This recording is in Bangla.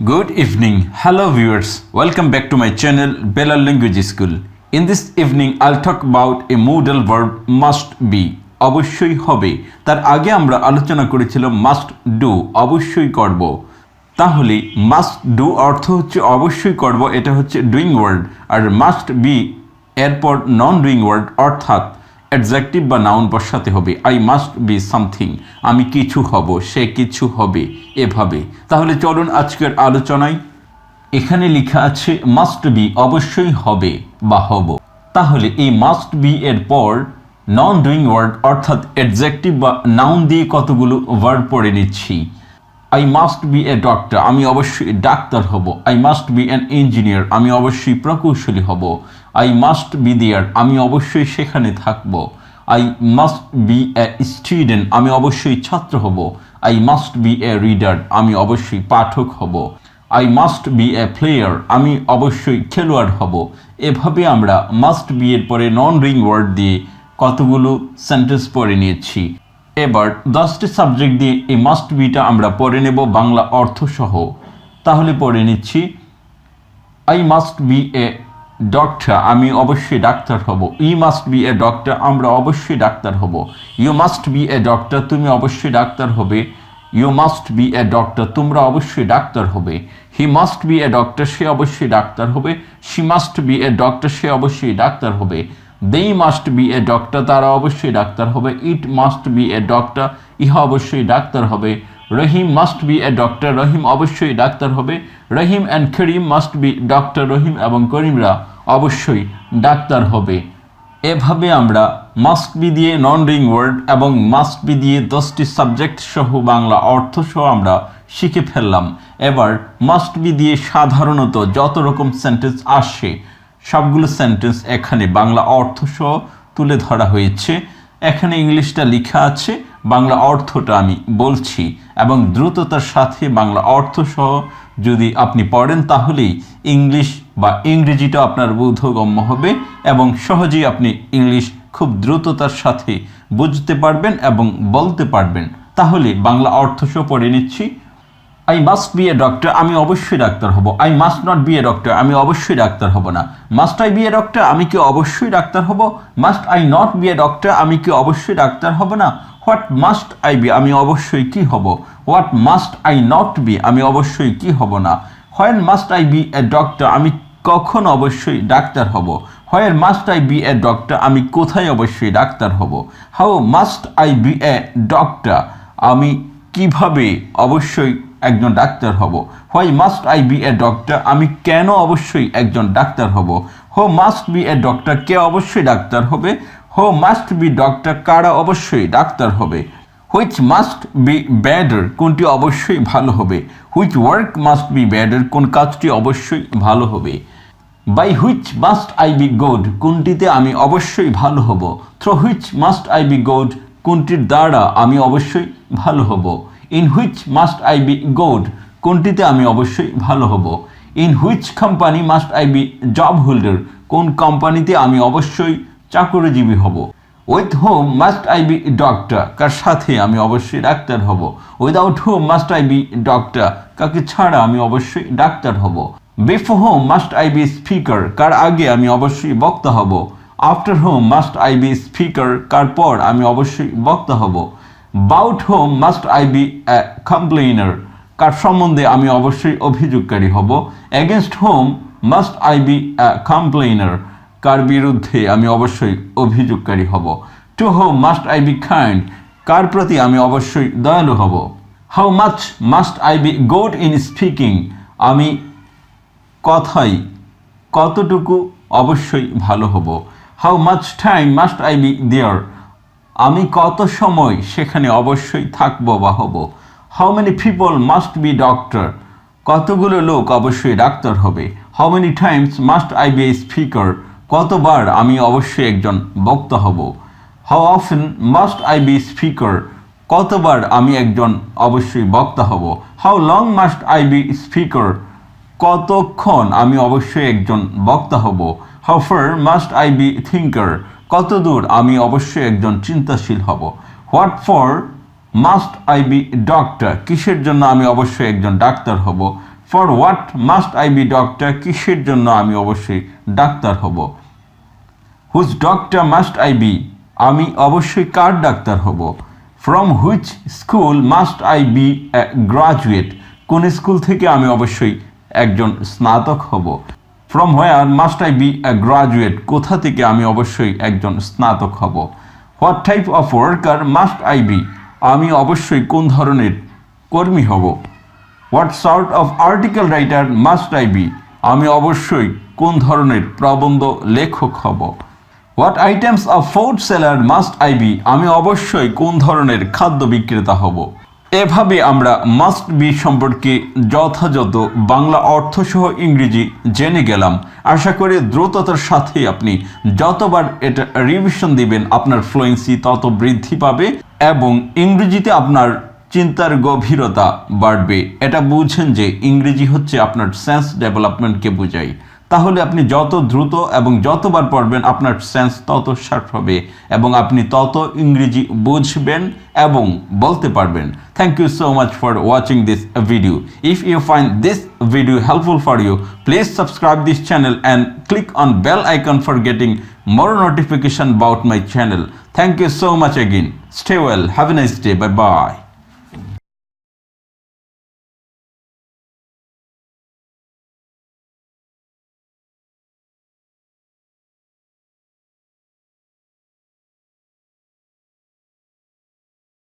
Good evening. Hello viewers. Welcome back to my channel Balal Language School. In this evening I'll talk about a modal verb must be. অবশ্যই হবে। তার আগে আমরা আলোচনা করেছিলাম must do অবশ্যই করব। তাহলে must do অর্থ হচ্ছে অবশ্যই করব, এটা হচ্ছে ডুইং ওয়ার্ড, আর must be এরপর নন ডুইং ওয়ার্ড অর্থাৎ অ্যাডজেক্টিভ বা নাউন বসাতে হবে। আই মাস্ট বি সামথিং, আমি কিছু হব, সে কিছু হবে, এভাবে। তাহলে চলুন আজকের আলোচনায়। এখানে লেখা আছে মাস্ট বি, অবশ্যই হবে বা হব। তাহলে এই মাস্ট বি এর পর নন ডুইং ওয়ার্ড অর্থাৎ অ্যাডজেক্টিভ বা নাউন দিয়ে কতগুলো ভার্ব পড়ে নিচ্ছি। I must be a doctor, আমি অবশ্যই ডাক্তার হব। I must be an engineer, আমি অবশ্যই প্রকৌশলী হব। আই মাস্ট বি দেয়ার, আমি অবশ্যই সেখানে থাকব। I must be a student, আমি অবশ্যই ছাত্র হব। I must be A reader, আমি অবশ্যই পাঠক হব। I must be a player, আমি অবশ্যই খেলোয়াড় হব। এভাবে আমরা মাস্ট বি এর পরে নন ডুইং ওয়ার্ড দিয়ে কতগুলো সেন্টেন্স পড়ে নিয়েছি। এবার 10টি সাবজেক্ট দিয়ে এই মাস্ট বিটা আমরা পড়ে নেব বাংলা অর্থসহ। তাহলে পড়ে নিচ্ছি। I must be a doctor, আমি অবশ্যই ডাক্তার হব। We must be a doctor, আমরা অবশ্যই ডাক্তার হব। You must be a doctor, তুমি অবশ্যই ডাক্তার হবে। You must be a doctor, তোমরা অবশ্যই ডাক্তার হবে। He must be a doctor, সে অবশ্যই ডাক্তার হবে। She must be a doctor, সে অবশ্যই ডাক্তার হবে। They must be a doctor, তারা অবশ্যই ডাক্তার হবে। It must be a doctor, ইহা অবশ্যই ডাক্তার হবে। Rahim must be a doctor, Rahim অবশ্যই ডাক্তার হবে। Rahim and Karim must be doctor, Rahim এবং করিমরা অবশ্যই ডাক্তার হবে। এভাবে আমরা মাস্ট বি দিয়ে নন ডুইং ওয়ার্ড এবং মাস্ট বি দিয়ে 10টি সাবজেক্ট সহ বাংলা অর্থ সহ আমরা শিখে ফেললাম। এবার মাস্ট বি দিয়ে সাধারণত যত রকম সেন্টেন্স আসে সবগুলো সেন্টেন্স এখানে বাংলা অর্থ সহ তুলে ধরা হয়েছে। এখানে ইংলিশটা লেখা আছে, বাংলা অর্থটা আমি বলছি এবং দ্রুততার সাথে বাংলা অর্থ সহ যদি আপনি পড়েন তাহলেই ইংলিশ বা ইংরেজিটা আপনার বোধগম্য হবে এবং সহজেই আপনি ইংলিশ খুব দ্রুততার সাথে বুঝতে পারবেন এবং বলতে পারবেন। তাহলে বাংলা অর্থ সহ পড়ে নিচ্ছি। I must be a doctor, আমি অবশ্যই ডাক্তার হব। I must not be a doctor, আমি অবশ্যই ডাক্তার হব না। Must I be a doctor, আমি কি অবশ্যই ডাক্তার হব? Must I not be a doctor, আমি কি অবশ্যই ডাক্তার হব না? হোয়াট মাস্ট আই বি, আমি অবশ্যই কি হব? What must I not be, আমি অবশ্যই কি হব না? When must I be a doctor, আমি কখন অবশ্যই ডাক্তার হব? Where must I be a doctor, আমি কোথায় অবশ্যই ডাক্তার হব? How must I be a doctor, আমি কিভাবে অবশ্যই একজন ডাক্তার হব? Why must I be a doctor, আমি কেন অবশ্যই একজন ডাক্তার হব? Who must be a doctor, কে অবশ্যই ডাক্তার হবে? হো মাস্ট বি ডক্টর, কারা অবশ্যই ডাক্তার হবে? হুইচ মাস্ট বি বেটার, কোনটি অবশ্যই ভালো হবে? Which work must be better, কোন কাজটি অবশ্যই ভালো হবে? By which must I be good, কোনটিতে আমি অবশ্যই ভালো হব? Through which must I be good, কোনটির দ্বারা আমি অবশ্যই ভালো হব? In which must I be good, কোনটিতে আমি অবশ্যই ভালো হব? In which company must I be job holder, কোন কোম্পানিতে আমি অবশ্যই চাকরিজীবী হব? With whom must I be doctor, কার সাথে আমি অবশ্যই ডাক্তার হব? Without whom must I be doctor, কাকে ছাড়া আমি অবশ্যই ডাক্তার হব? Before whom must I be speaker, কার আগে আমি অবশ্যই বক্তা হব? After whom must I be speaker, কার পর আমি অবশ্যই বক্তা হব? About whom must I be a complainer, কার সম্বন্ধে আমি অবশ্যই অভিযোগকারী হব? Against whom must I be a complainer, কার বিরুদ্ধে আমি অবশ্যই অভিযোগকারী হব? To whom must I B kind, কার প্রতি আমি অবশ্যই দয়ালু হব? How much must I be good in speaking, আমি কথাই কতটুকু অবশ্যই ভালো হব? How much time must I be there, আমি কত সময় সেখানে অবশ্যই থাকব বা হব? How many people must be doctor, কতগুলো লোক অবশ্যই ডাক্তার হবে? How many times must I be a speaker, কতবার আমি অবশ্যই একজন বক্তা হব? How often must I be speaker, কতবার আমি একজন অবশ্যই বক্তা হব? How long must I be speaker, কতক্ষণ আমি অবশ্যই একজন বক্তা হব? How far must I be thinker, কত দূর আমি অবশ্যই একজন চিন্তাশীল হব? What for must I be doctor, কিসের জন্য আমি অবশ্যই একজন ডাক্তার হব? For what must I be doctor, কিসের জন্য আমি অবশ্যই ডাক্তার হব। Whose doctor must I be, আমি অবশ্যই কার ডাক্তার হব। From which school must I be graduate, কোন স্কুল থেকে আমি অবশ্যই একজন স্নাতক হব। From where must I be graduate, কোথা থেকে আমি অবশ্যই একজন স্নাতক হব। What type of worker must I be, আমি অবশ্যই কোন ধরনের কর্মী হব। What sort of article writer must I be, আমি অবশ্যই কোন ধরনের প্রবন্ধ লেখক হব। What items of food seller must I be, আমি অবশ্যই কোন ধরনের খাদ্য বিক্রেতা হব। এভাবে আমরা মাস্ট বি সম্পর্কে যথাযথ বাংলা অর্থসহ ইংরেজি জেনে গেলাম। আশা করি দ্রুততার সাথে আপনি যতবার এটা রিভিশন দিবেন আপনার ফ্লুয়েন্সি তত বৃদ্ধি পাবে এবং ইংরেজিতে আপনার চিন্তার গভীরতা বাড়বে। এটা বুঝেন যে ইংরেজি হচ্ছে আপনার সেন্স ডেভেলপমেন্টকে বোঝায়। তাহলে আপনি যত দ্রুত এবং যতবার পড়বেন আপনার সেন্স তত শার্প হবে এবং আপনি তত ইংরেজি বুঝবেন এবং বলতে পারবেন। Thank you so much for watching this video. If you find this video helpful for you, please subscribe this channel and click on bell icon for getting more notification about my channel. Thank you so much again. Stay well. Have a nice day. Bye bye.